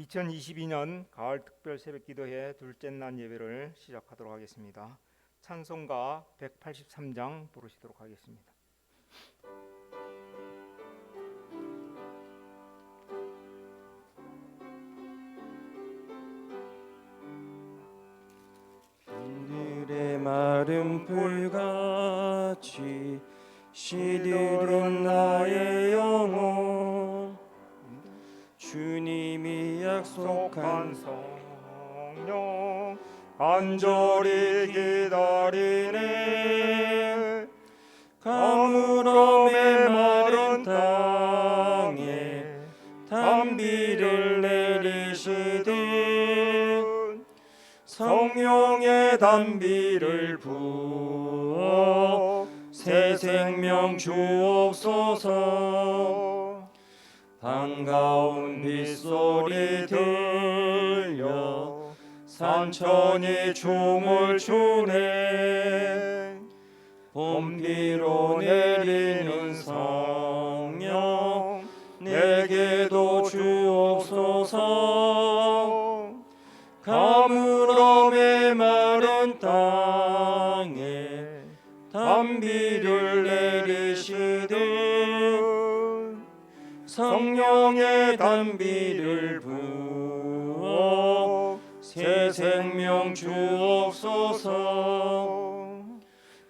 2022년 가을 특별 새벽기도회 둘째 날 예배를 시작하도록 하겠습니다. 찬송가 183장 부르시도록 하겠습니다. 들의 마른 풀같이 시들은 나의 영혼, 주님이 약속한 성령 간절히 기다리네. 가물음의 마른 땅에 단비를 내리시듯 성령의 단비를 부어 새 생명 주옵소서. 반가운 빗소리 들려 산천이 춤을 추네. 봄비로 내리는 성령 내게도 주옵소서. 가물음의 마른 땅에 단비를 내리시듯 성령의 단비를 부어 새 생명 주옵소서.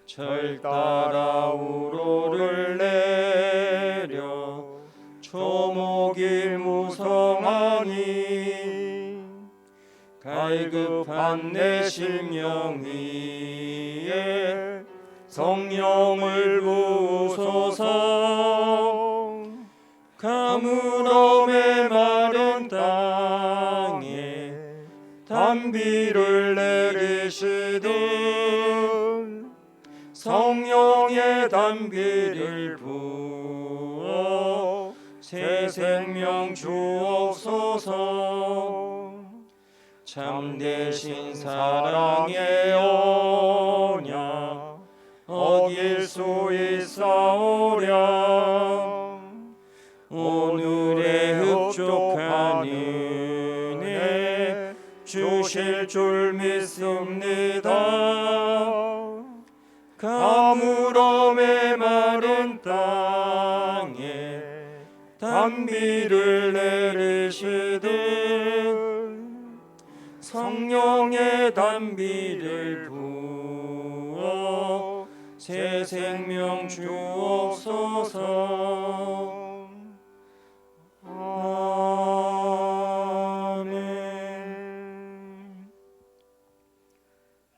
절 따라 우로를 내려 초목일 무성하니 갈급한 내 심령 위에 성령을 부으소서. 가물음의 마른 땅에 단비를 내리시듯 성령의 단비를 부어 새 생명 주옵소서. 참되신 사랑의 언약 어길 수 있사오랴. 오늘의 흡족한 은혜 주실 줄 믿습니다. 가물음의 마른 땅에 단비를 내리시듯 성령의 단비를 부어 새 생명 주옵소서. 아멘.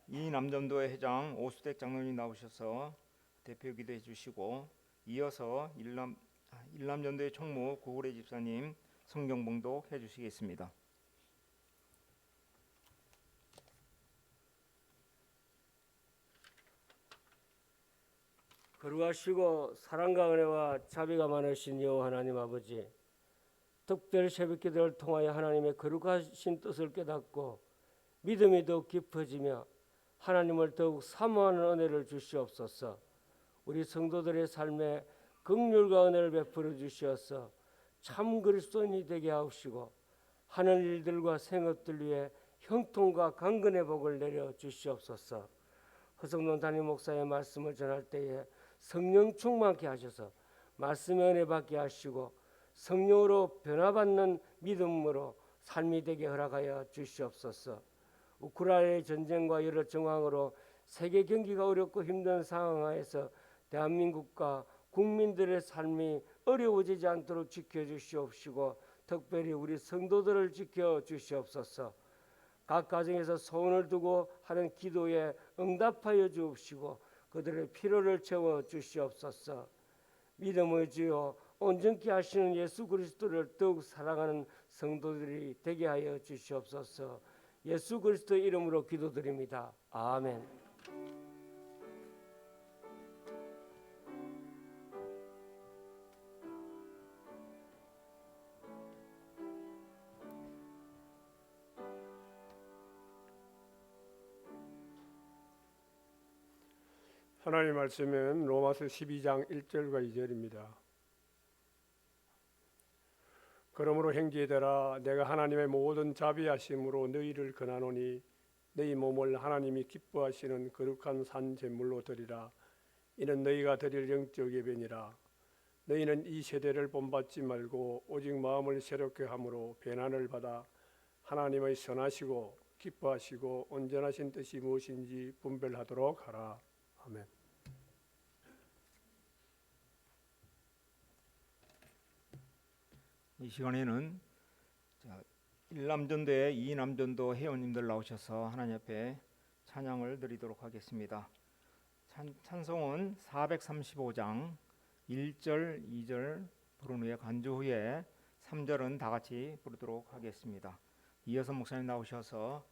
이 남전도회 회장 오수택 장로님 나오셔서 대표 기도해 주시고, 이어서 일남전도회 총무 구구래 집사님 성경 봉독 해 주시겠습니다. 거룩하시고 사랑과 은혜와 자비가 많으신 여호와 하나님 아버지, 특별 새벽기도를 통하여 하나님의 거룩하신 뜻을 깨닫고 믿음이 더욱 깊어지며 하나님을 더욱 사모하는 은혜를 주시옵소서. 우리 성도들의 삶에 긍휼과 은혜를 베풀어 주시어서 참 그리스도인이 되게 하옵시고 하는 일들과 생업들 위해 형통과 강건의 복을 내려 주시옵소서. 허성론 담임 목사의 말씀을 전할 때에 성령 충만케 하셔서 말씀의 은혜 받게 하시고 성령으로 변화받는 믿음으로 삶이 되게 허락하여 주시옵소서. 우크라이나의 전쟁과 여러 정황으로 세계 경기가 어렵고 힘든 상황 하에서 대한민국과 국민들의 삶이 어려워지지 않도록 지켜주시옵시고 특별히 우리 성도들을 지켜주시옵소서. 각 가정에서 소원을 두고 하는 기도에 응답하여 주옵시고 그들의 필요를 채워주시옵소서. 믿음의 주여 온전케 하시는 예수 그리스도를 더욱 사랑하는 성도들이 되게 하여 주시옵소서. 예수 그리스도의 이름으로 기도드립니다. 아멘. 하나님 말씀은 로마서 12장 1절과 2절입니다. 그러므로 형제들아 내가 하나님의 모든 자비하심으로 너희를 권하노니 너희 몸을 하나님이 기뻐하시는 거룩한 산 제물로 드리라. 이는 너희가 드릴 영적 예배니라. 너희는 이 세대를 본받지 말고 오직 마음을 새롭게 함으로 변화를 받아 하나님의 선하시고 기뻐하시고 온전하신 뜻이 무엇인지 분별하도록 하라. 아멘. 이 시간에는 1남전도에 2남전도 회원님들 나오셔서 하나님 앞에 찬양을 드리도록 하겠습니다. 찬송은 435장 1절, 2절 부른 후에 간주 후에 3절은 다 같이 부르도록 하겠습니다. 이어서 목사님 나오셔서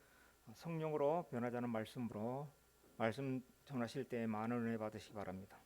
성령으로 변하자는 말씀으로 말씀 전하실 때 많은 은혜 받으시기 바랍니다.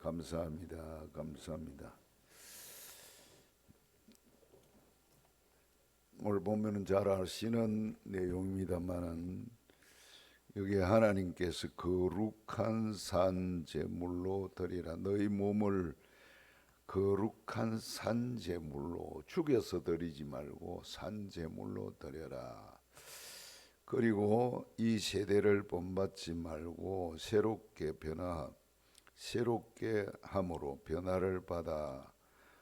감사합니다. 감사합니다. 오늘 보면은 잘 아시는 내용입니다만은 여기 하나님께서 거룩한 산 제물로 드리라. 너희 몸을 거룩한 산 제물로 죽여서 드리지 말고 산 제물로 드려라. 그리고 이 세대를 본받지 말고 새롭게 함으로 변화를 받아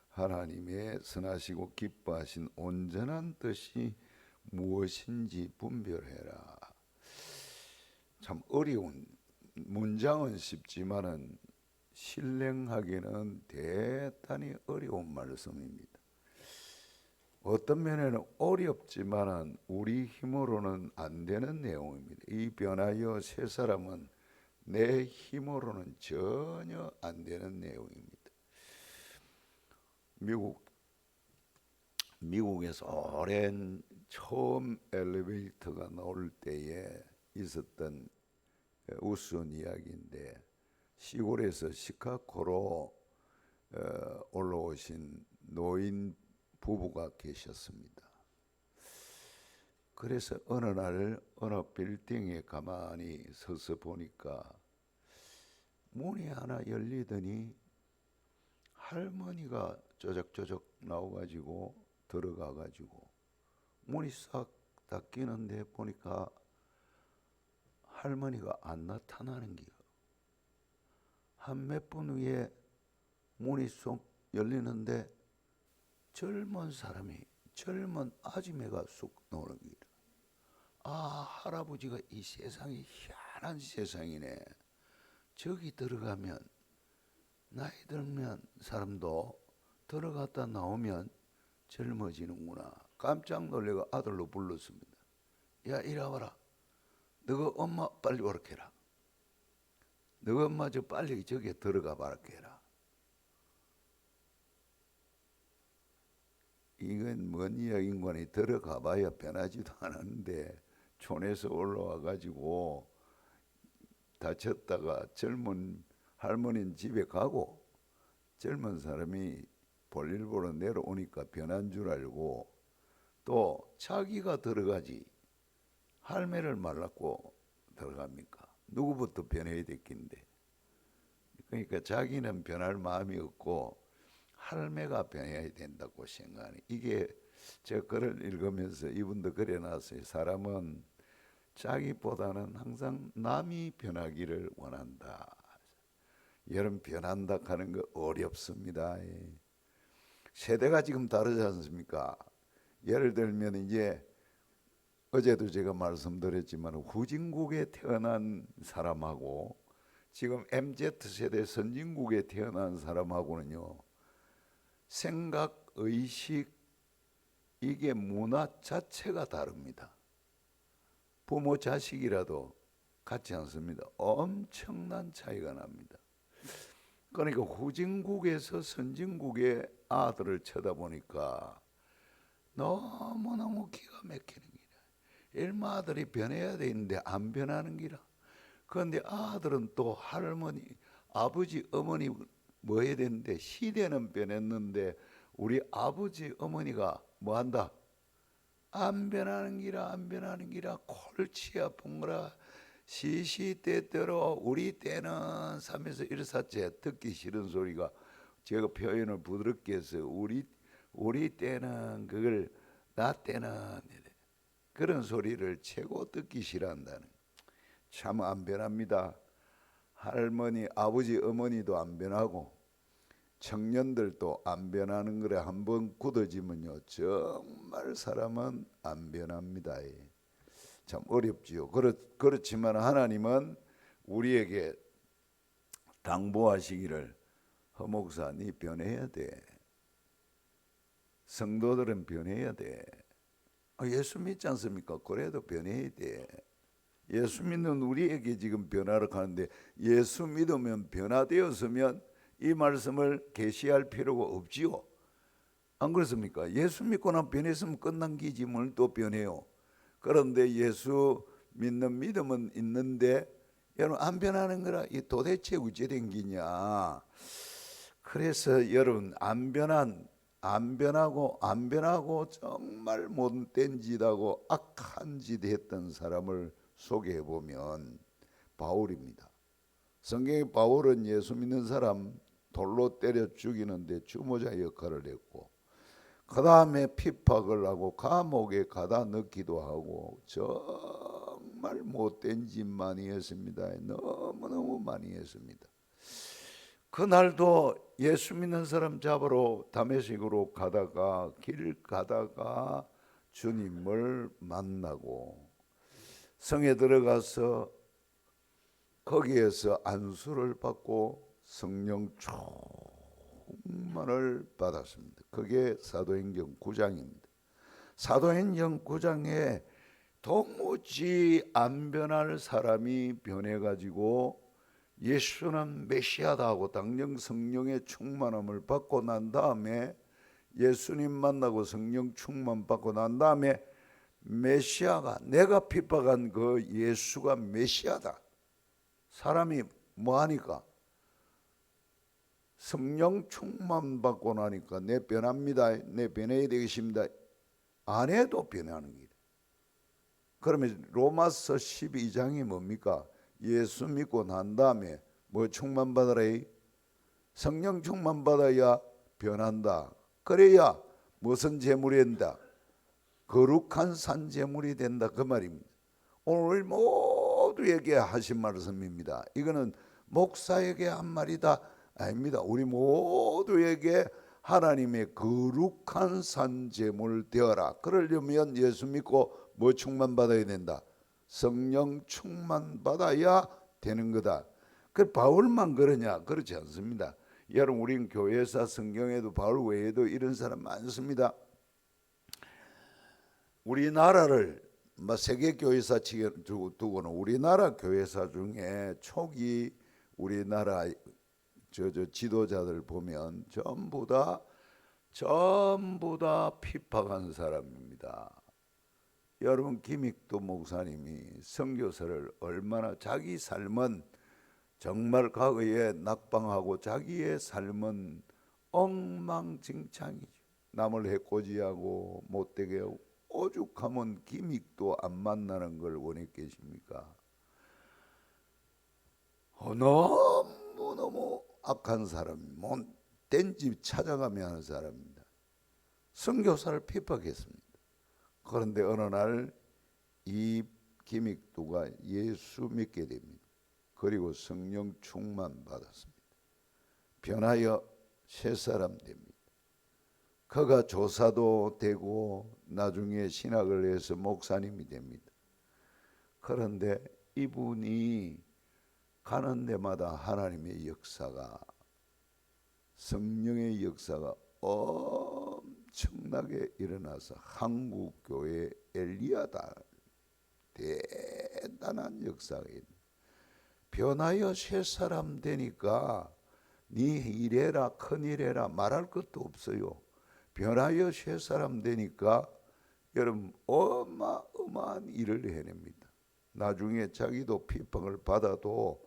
하나님의 선하시고 기뻐하신 온전한 뜻이 무엇인지 분별해라. 참 어려운 문장은 쉽지만은 실행하기는 대단히 어려운 말씀입니다. 어떤 면에는 어렵지만은 우리 힘으로는 안 되는 내용입니다. 이 변하여 새 사람은 내 힘으로는 전혀 안 되는 내용입니다. 미국에서 오랜 처음 엘리베이터가 나올 때에 있었던 우스운 이야기인데, 시골에서 시카고로 올라오신 노인 부부가 계셨습니다. 그래서 어느 날 어느 빌딩에 가만히 서서 보니까 문이 하나 열리더니 할머니가 쪼적쪼적 나와가지고 들어가가지고 문이 싹 닫히는데 보니까 할머니가 안 나타나는 게요. 한 몇 분 후에 문이 쏙 열리는데 젊은 아줌매가 쑥 나오는 게요. 아, 할아버지가 이 세상이 희한한 세상이네. 저기 들어가면 나이 들면 사람도 들어갔다 나오면 젊어지는구나. 깜짝 놀래가 아들로 불렀습니다. 야, 이리 와라. 너가 엄마 빨리 오라게 해라. 너가 엄마 저 빨리 저기 들어가 봐라게 해라. 이건 뭔 이야기인가니 들어가 봐야 변하지도 않았는데 촌에서 올라와 가지고 다쳤다가 젊은 할머니는 집에 가고 젊은 사람이 볼일 보러 내려오니까 변한 줄 알고 또 자기가 들어가지 할매를 말랐고 들어갑니까? 누구부터 변해야 됐긴데. 그러니까 자기는 변할 마음이 없고 할매가 변해야 된다고 생각하니, 이게 제가 글을 읽으면서 이분도 그려놨어요. 사람은 자기보다는 항상 남이 변하기를 원한다. 여러분, 변한다 하는 거 어렵습니다. 세대가 지금 다르지 않습니까? 예를 들면 이제 어제도 제가 말씀드렸지만 후진국에 태어난 사람하고 지금 MZ세대 선진국에 태어난 사람하고는요, 생각, 의식, 이게 문화 자체가 다릅니다. 부모 자식이라도 같지 않습니다. 엄청난 차이가 납니다. 그러니까 후진국에서 선진국의 아들을 쳐다보니까 너무너무 기가 막히는 기라. 일마 아들이 변해야 되는데 안 변하는 기라. 그런데 아들은 또 할머니, 아버지, 어머니 뭐 해야 되는데 시대는 변했는데 우리 아버지, 어머니가 뭐 한다? 안 변하는 기라, 안 변하는 기라. 골치 아픈 거라. 시시때때로 우리 때는 3에서 1사째 듣기 싫은 소리가, 제가 표현을 부드럽게 해서 우리 때는 그걸 나 때는 그런 소리를 최고 듣기 싫어한다는, 참 안 변합니다. 할머니, 아버지, 어머니도 안 변하고 청년들도 안 변하는 거래. 한번 굳어지면요 정말 사람은 안 변합니다. 참 어렵지요. 그렇지만 하나님은 우리에게 당부하시기를, 허목사 네 변해야 돼. 성도들은 변해야 돼. 예수 믿지 않습니까? 그래도 변해야 돼. 예수 믿는 우리에게 지금 변화를 하는데, 예수 믿으면 변화되었으면 이 말씀을 계시할 필요가 없지요. 안 그렇습니까? 예수 믿고 난 변했으면 끝난 기지 뭘 또 변해요. 그런데 예수 믿는 믿음은 있는데 여러분 안 변하는 거라, 이 도대체 어찌 된 기냐. 그래서 여러분 안 변하고 정말 못된 짓하고 악한 짓 했던 사람을 소개해 보면 바울입니다. 성경의 바울은 예수 믿는 사람 돌로 때려 죽이는데 주모자 역할을 했고, 그 다음에 핍박을 하고 감옥에 가다 넣기도 하고 정말 못된 짓 많이 했습니다. 너무너무 많이 했습니다. 그날도 예수 믿는 사람 잡으러 다메섹으로 가다가 길 가다가 주님을 만나고 성에 들어가서 거기에서 안수를 받고 성령 충만을 받았습니다. 그게 사도행전 9장입니다. 사도행전 9장에 도무지 안 변할 사람이 변해가지고 예수는 메시아다 하고 당장 성령의 충만함을 받고 난 다음에 예수님 만나고 성령 충만 받고 난 다음에 메시아가, 내가 핍박한 그 예수가 메시아다. 사람이 뭐하니까? 성령 충만 받고 나니까 내 변합니다. 내 변해야 되겠습니다. 안 해도 변하는 길. 그러면 로마서 12장이 뭡니까? 예수 믿고 난 다음에 뭐 충만 받으라? 성령 충만 받아야 변한다. 그래야 무슨 제물이 된다? 거룩한 산 제물이 된다, 그 말입니다. 오늘 모두에게 하신 말씀입니다. 이거는 목사에게 한 말이다 아닙니다. 우리 모두에게 하나님의 거룩한 산 제물 되어라. 그러려면 예수 믿고 뭐 충만 받아야 된다? 성령 충만 받아야 되는 거다. 그 바울만 그러냐? 그렇지 않습니다. 여러분, 우리는 교회사 성경에도 바울 외에도 이런 사람 많습니다. 우리나라를 세계 교회사 두고는 우리나라 교회사 중에 초기 우리나라 지도자들 보면 전부 다 핍박한 사람입니다. 여러분, 김익도 목사님이 선교사를 얼마나, 자기 삶은 정말 과거에 낙방하고 자기의 삶은 엉망진창이죠. 남을 해코지하고 못되게 하고, 오죽하면 김익도 안 만나는 걸 원했겠습니까? 너무너무 악한 사람, 못된 집 찾아가며 하는 사람입니다. 선교사를 핍박했습니다. 그런데 어느 날 이 김익도가 예수 믿게 됩니다. 그리고 성령 충만 받았습니다. 변하여 새 사람 됩니다. 그가 조사도 되고 나중에 신학을 해서 목사님이 됩니다. 그런데 이분이 가는 데마다 하나님의 역사가, 성령의 역사가 엄청나게 일어나서 한국교회 엘리야다, 대단한 역사가 있는, 변하여 새 사람 되니까 네 일해라 큰일 해라 말할 것도 없어요. 변하여 새 사람 되니까 여러분 어마어마한 일을 해냅니다. 나중에 자기도 핍박을 받아도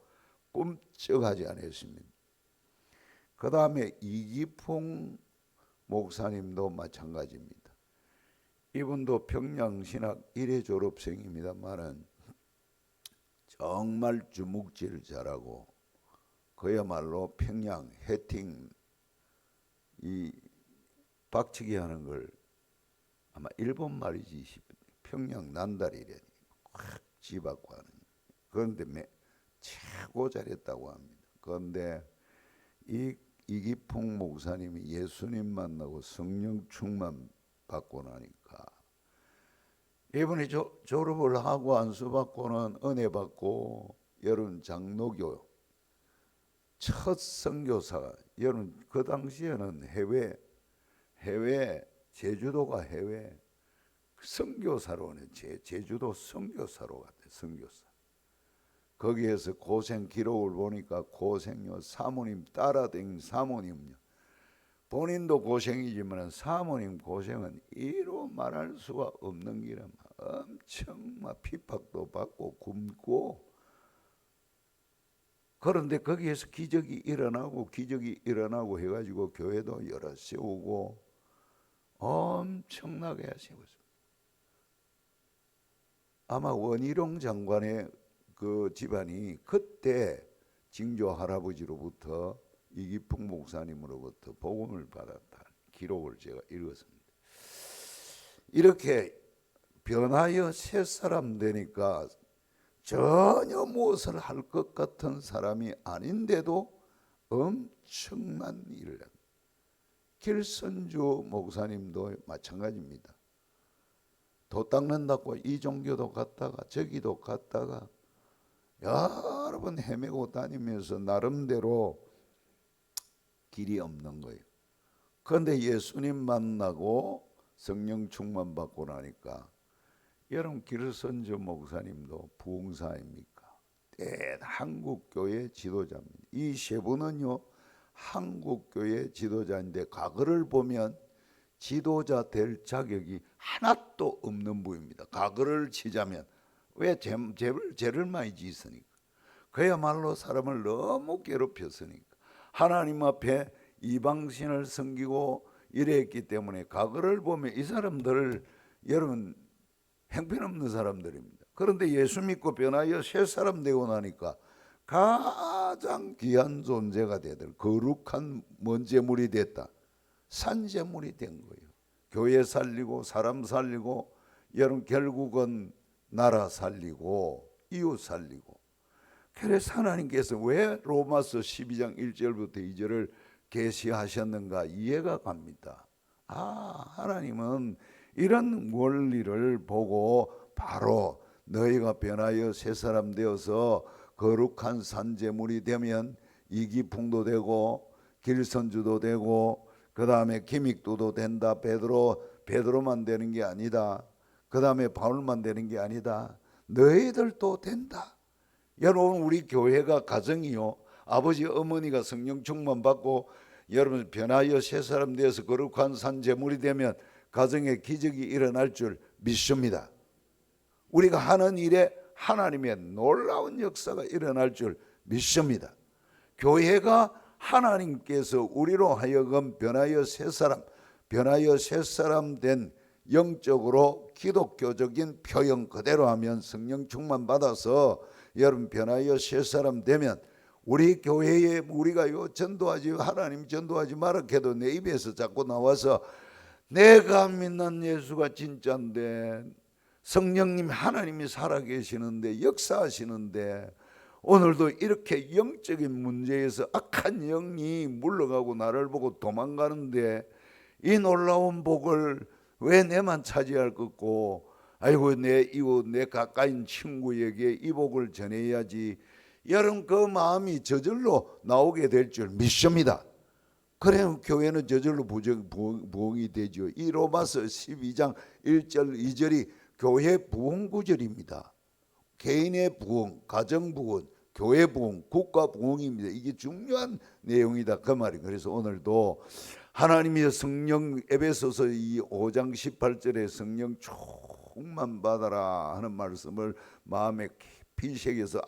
꿈쩍하지 않았습니다. 그 다음에 이기풍 목사님도 마찬가지입니다. 이분도 평양신학 1회 졸업생입니다만은 정말 주묵질 잘하고, 그야말로 평양 해팅 이 박치기 하는 걸 아마 일본 말이지 평양 난다리래 확 집어갖고 하는. 그런데 최고 잘했다고 합니다. 그런데 이기풍 목사님이 예수님 만나고 성령 충만 받고 나니까 이분이 졸업을 하고 안수 받고는 은혜 받고, 여러분 장로교 첫 선교사가, 여러분 그 당시에는 해외 제주도가 해외 선교사로는 제주도 선교사로 갔대. 선교사. 거기에서 고생 기록을 보니까 고생요, 사모님 따라다닌 사모님요, 본인도 고생이지만 사모님 고생은 이로 말할 수가 없는 기라. 엄청 핍박도 받고 굶고. 그런데 거기에서 기적이 일어나고 해가지고 교회도 여러 세우고 엄청나게 세웠습니다. 아마 원희룡 장관의 그 집안이 그때 징조 할아버지로부터 이기풍 목사님으로부터 복음을 받았다 기록을 제가 읽었습니다. 이렇게 변하여 새 사람 되니까 전혀 무엇을 할 것 같은 사람이 아닌데도 엄청난 일을 합니다. 길선주 목사님도 마찬가지입니다. 도 닦는다고 이 종교도 갔다가 저기도 갔다가 여러 번 헤매고 다니면서 나름대로 길이 없는 거예요. 그런데 예수님 만나고 성령 충만 받고 나니까, 여러분 길선주 목사님도 부흥사입니까? 한국교회 지도자입니다. 이 세 분은요 한국교회 지도자인데 과거를 보면 지도자 될 자격이 하나도 없는 부입니다. 과거를 치자면 왜 죄를 많이 지었으니까. 그야말로 사람을 너무 괴롭혔으니까. 하나님 앞에 이방신을 섬기고 이랬기 때문에 과거를 보면 이 사람들 여러분 형편없는 사람들입니다. 그런데 예수 믿고 변하여 새 사람 되고 나니까 가장 귀한 존재가 되들 거룩한 먼제물이 됐다. 산제물이 된 거예요. 교회 살리고 사람 살리고 여러분 결국은 나라 살리고 이웃 살리고. 그래서 하나님께서 왜 로마서 12장 1절부터 2절을 계시하셨는가 이해가 갑니다. 하나님은 이런 원리를 보고 바로 너희가 변하여 새 사람 되어서 거룩한 산제물이 되면 이기풍도 되고 길선주도 되고 그 다음에 기믹도도 된다. 베드로만 되는 게 아니다. 그 다음에 바울만 되는 게 아니다. 너희들도 된다. 여러분 우리 교회가 가정이요 아버지 어머니가 성령 충만 받고 여러분 변하여 새 사람 되어서 거룩한 산제물이 되면 가정에 기적이 일어날 줄 믿습니다. 우리가 하는 일에 하나님의 놀라운 역사가 일어날 줄 믿습니다. 교회가 하나님께서 우리로 하여금 변하여 새 사람 된 영적으로 기독교적인 표현 그대로 하면 성령 충만 받아서 여러분 변하여 새 사람 되면 우리 교회에 우리가 하나님 전도하지 마라 해도 내 입에서 자꾸 나와서 내가 믿는 예수가 진짜인데 성령님 하나님이 살아계시는데 역사하시는데 오늘도 이렇게 영적인 문제에서 악한 영이 물러가고 나를 보고 도망가는데 이 놀라운 복을 왜 내만 차지할 것고 아이고 내 이웃 내 가까인 친구에게 이 복을 전해야지 여러분 그 마음이 저절로 나오게 될 줄 믿습니다. 그래야 교회는 저절로 부흥이 되죠. 이 로마서 12장 1절 2절이 교회 부흥 구절입니다. 개인의 부흥, 가정 부흥, 교회 부흥, 국가 부흥입니다. 이게 중요한 내용이다 그 말이에요. 그래서 오늘도 하나님의 성령 에베소서 이 5장 18절에 성령 충만 받아라 하는 말씀을 마음에 깊이 새겨서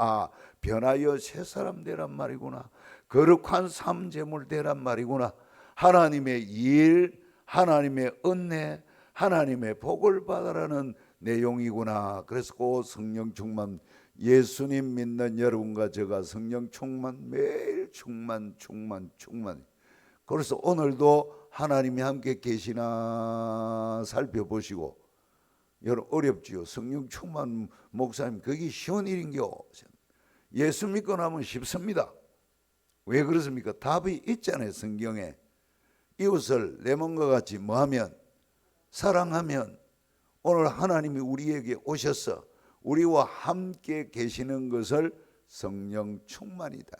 변하여 새 사람 되란 말이구나. 거룩한 삶제물 되란 말이구나. 하나님의 일, 하나님의 은혜, 하나님의 복을 받아라는 내용이구나. 그래서 그 성령 충만 예수님 믿는 여러분과 제가 성령 충만 매일 충만. 그래서 오늘도 하나님이 함께 계시나 살펴보시고 여러분 어렵지요. 성령 충만 목사님 그게 쉬운 일인겨. 예수 믿고 나면 쉽습니다. 왜 그렇습니까? 답이 있잖아요. 성경에 이웃을 내 몸과 같이 뭐하면 사랑하면 오늘 하나님이 우리에게 오셔서 우리와 함께 계시는 것을 성령 충만이다.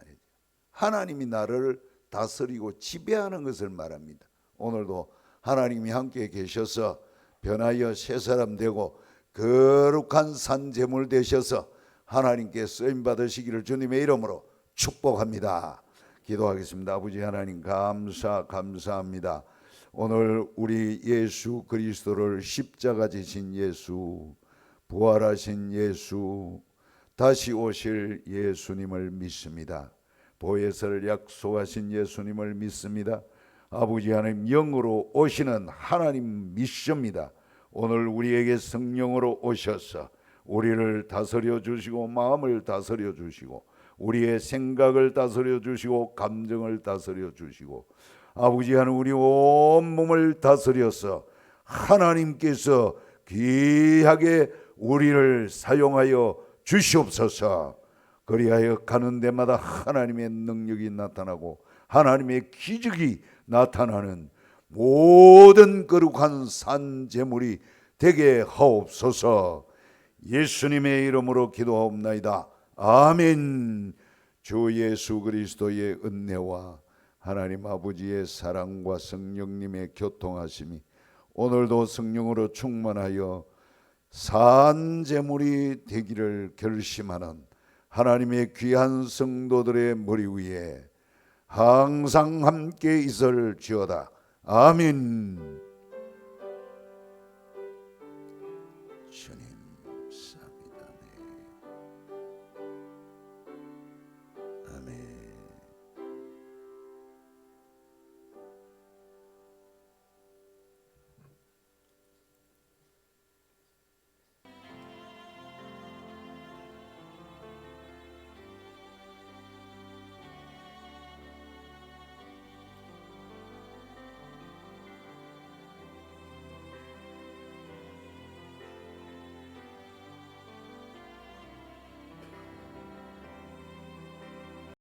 하나님이 나를 다스리고 지배하는 것을 말합니다. 오늘도 하나님이 함께 계셔서 변하여 새 사람 되고 거룩한 산제물 되셔서 하나님께 쓰임 받으시기를 주님의 이름으로 축복합니다. 기도하겠습니다. 아버지 하나님 감사합니다. 오늘 우리 예수 그리스도를 십자가 지신 예수, 부활하신 예수, 다시 오실 예수님을 믿습니다. 보혜사를 약속하신 예수님을 믿습니다. 아버지 하나님 영으로 오시는 하나님 믿습니다. 오늘 우리에게 성령으로 오셔서 우리를 다스려 주시고 마음을 다스려 주시고 우리의 생각을 다스려 주시고 감정을 다스려 주시고 아버지 하나님 우리 온몸을 다스려서 하나님께서 귀하게 우리를 사용하여 주시옵소서. 그리하여 가는 데마다 하나님의 능력이 나타나고 하나님의 기적이 나타나는 모든 거룩한 산제물이 되게 하옵소서. 예수님의 이름으로 기도하옵나이다. 아멘. 주 예수 그리스도의 은혜와 하나님 아버지의 사랑과 성령님의 교통하심이 오늘도 성령으로 충만하여 산제물이 되기를 결심하는 하나님의 귀한 성도들의 머리 위에 항상 함께 있을지어다. 아멘.